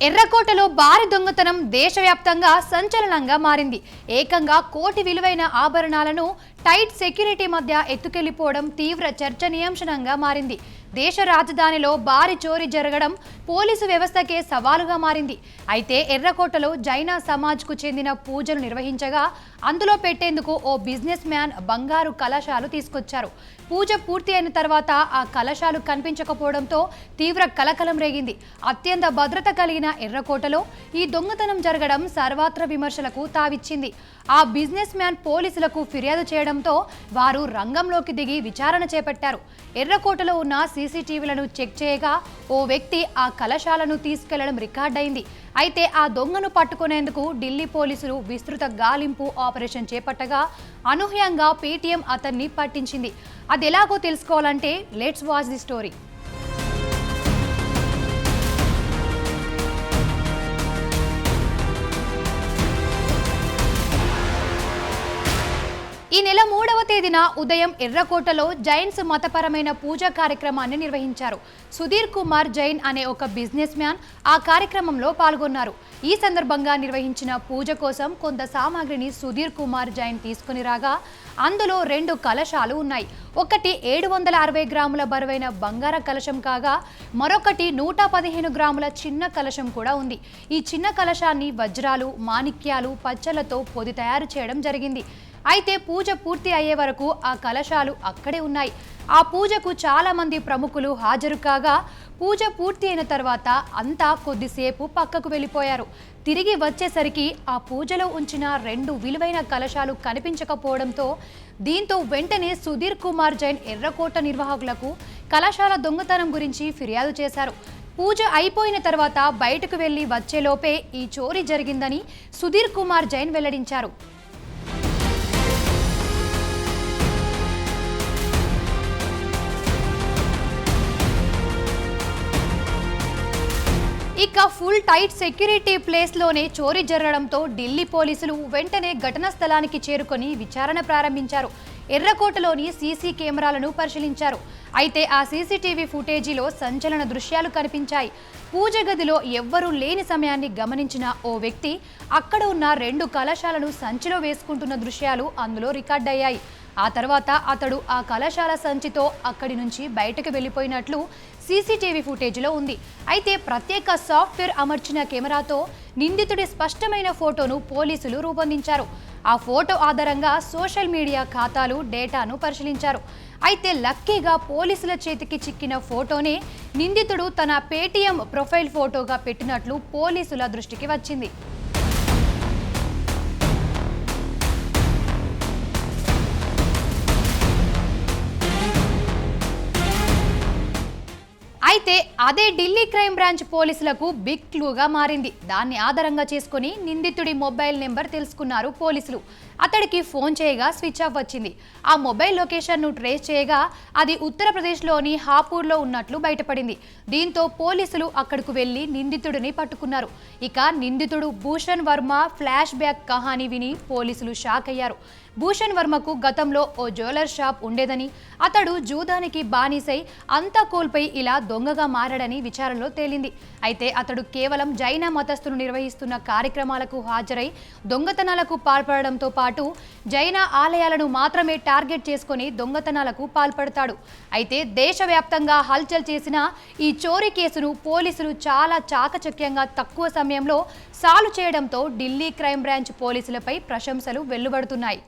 ఎర్రకోటలో భారీ దొంగతనం దేశవ్యాప్తంగా సంచలనంగా మారింది. ఏకంగా కోటి విలువైన ఆభరణాలను టైట్ సెక్యూరిటీ మధ్య ఎత్తుకెళ్లిపోవడం తీవ్ర చర్చనీయాంశంగా మారింది. దేశ రాజధానిలో భారీ చోరీ జరగడం పోలీసు వ్యవస్థకే సవాలుగా మారింది. అయితే ఎర్రకోటలో జైన సమాజ్కు చెందిన పూజలు నిర్వహించగా అందులో పెట్టేందుకు ఓ బిజినెస్ మ్యాన్ బంగారు కలశాలు తీసుకొచ్చారు. పూజ పూర్తి అయిన తర్వాత ఆ కలశాలు కనిపించకపోవడంతో తీవ్ర కలకలం రేగింది. అత్యంత భద్రత కలిగిన ఎర్రకోటలో ఈ దొంగతనం జరగడం సర్వత్ర విమర్శలకు తావిచ్చింది. ఆ బిజినెస్ మ్యాన్ పోలీసులకు ఫిర్యాదు చేయడంతో వారు రంగంలోకి దిగి విచారణ చేపట్టారు. ఎర్రకోటలో ఉన్న సీసీటీవీలను చెక్ చేయగా ఓ వ్యక్తి ఆ కలశాలను తీసుకెళ్లడం రికార్డైంది. అయితే ఆ దొంగను పట్టుకునేందుకు ఢిల్లీ పోలీసులు విస్తృత గాలింపు ఆపరేషన్ చేపట్టగా అనూహ్యంగా పేటీఎం అతన్ని పట్టించింది. అది ఎలాగో తెలుసుకోవాలంటే లెట్స్ వాచ్ ది స్టోరీ. ఈ నెల 3వ తేదీన ఉదయం ఎర్రకోటలో జైన్స్ మతపరమైన పూజా కార్యక్రమాన్ని నిర్వహించారు. సుధీర్ కుమార్ జైన్ అనే ఒక బిజినెస్ మ్యాన్ ఆ కార్యక్రమంలో పాల్గొన్నారు. ఈ సందర్భంగా నిర్వహించిన పూజ కోసం కొంత సామాగ్రిని సుధీర్ కుమార్ జైన్ తీసుకుని రాగా అందులో 2 కలశాలు ఉన్నాయి. ఒకటి 760 గ్రాముల బరువైన బంగార కలశం కాగా మరొకటి 115 గ్రాముల చిన్న కలశం కూడా ఉంది. ఈ చిన్న కలశాన్ని వజ్రాలు, మాణిక్యాలు, పచ్చలతో పొది తయారు చేయడం జరిగింది. అయితే పూజ పూర్తి అయ్యే వరకు ఆ కలశాలు అక్కడే ఉన్నాయి. ఆ పూజకు చాలా మంది ప్రముఖులు హాజరు కాగా పూజ పూర్తి అయిన తర్వాత అంతా కొద్దిసేపు పక్కకు వెళ్ళిపోయారు. తిరిగి వచ్చేసరికి ఆ పూజలో ఉంచిన 2 విలువైన కలశాలు కనిపించకపోవడంతో దీంతో వెంటనే సుధీర్ కుమార్ జైన్ ఎర్రకోట నిర్వాహకులకు కలశాల దొంగతనం గురించి ఫిర్యాదు చేశారు. పూజ అయిపోయిన తర్వాత బయటకు వెళ్లి వచ్చేలోపే ఈ చోరీ జరిగిందని సుధీర్ కుమార్ జైన్ వెల్లడించారు. ఇక ఫుల్ టైట్ సెక్యూరిటీ ప్లేస్లోనే చోరీ జరగడంతో ఢిల్లీ పోలీసులు వెంటనే ఘటనా స్థలానికి చేరుకొని విచారణ ప్రారంభించారు. ఎర్రకోటలోని సీసీ కెమెరాలను పరిశీలించారు. అయితే ఆ సీసీటీవీ ఫుటేజీలో సంచలన దృశ్యాలు కనిపించాయి. పూజ గదిలో ఎవ్వరూ లేని సమయాన్ని గమనించిన ఓ వ్యక్తి అక్కడ ఉన్న 2 కలశాలను సంచిలో వేసుకుంటున్న దృశ్యాలు అందులో రికార్డయ్యాయి. ఆ తర్వాత అతడు ఆ కలశాల సంచితో అక్కడి నుంచి బయటకు వెళ్ళిపోయినట్లు సీసీటీవీ ఫుటేజ్లో ఉంది. అయితే ప్రత్యేక సాఫ్ట్వేర్ అమర్చిన కెమెరాతో నిందితుడి స్పష్టమైన ఫోటోను పోలీసులు రూపొందించారు. ఆ ఫోటో ఆధారంగా సోషల్ మీడియా ఖాతాలు, డేటాను పరిశీలించారు. అయితే లక్కీగా పోలీసుల చేతికి చిక్కిన ఫోటోనే నిందితుడు తన పేటీఎం ప్రొఫైల్ ఫోటోగా పెట్టినట్లు పోలీసుల దృష్టికి వచ్చింది. అయితే అదే ఢిల్లీ క్రైమ్ బ్రాంచ్ పోలీసులకు బిగ్ క్లూగా మారింది. దాన్ని ఆధారంగా చేసుకుని నిందితుడి మొబైల్ నెంబర్ తెలుసుకున్నారు పోలీసులు. అతడికి ఫోన్ చేయగా స్విచ్ ఆఫ్ వచ్చింది. ఆ మొబైల్ లొకేషన్ను ట్రేస్ చేయగా అది ఉత్తరప్రదేశ్లోని హాపూర్లో ఉన్నట్లు బయటపడింది. దీంతో పోలీసులు అక్కడకు వెళ్లి నిందితుడిని పట్టుకున్నారు. ఇక నిందితుడు భూషణ్ వర్మ ఫ్లాష్ బ్యాక్ కహానీ విని పోలీసులు షాక్ అయ్యారు. భూషణ్ వర్మకు గతంలో ఓ జ్యువెలర్ షాప్ ఉండేదని, అతడు జూదానికి బానిసై అంతా కోల్పోయి ఇలా దొంగగా మారాడని విచారణలో తేలింది. అయితే అతడు కేవలం జైన మతస్థులు నిర్వహిస్తున్న కార్యక్రమాలకు హాజరై దొంగతనాలకు పాల్పడడంతో పాటు జైన ఆలయాలను మాత్రమే టార్గెట్ చేసుకుని దొంగతనాలకు పాల్పడతాడు. అయితే దేశవ్యాప్తంగా హల్చల్ చేసిన ఈ చోరీ కేసును పోలీసులు చాలా చాకచక్యంగా తక్కువ సమయంలో సాల్వ్ చేయడంతో ఢిల్లీ క్రైమ్ బ్రాంచ్ పోలీసులపై ప్రశంసలు వెల్లువడుతున్నాయి.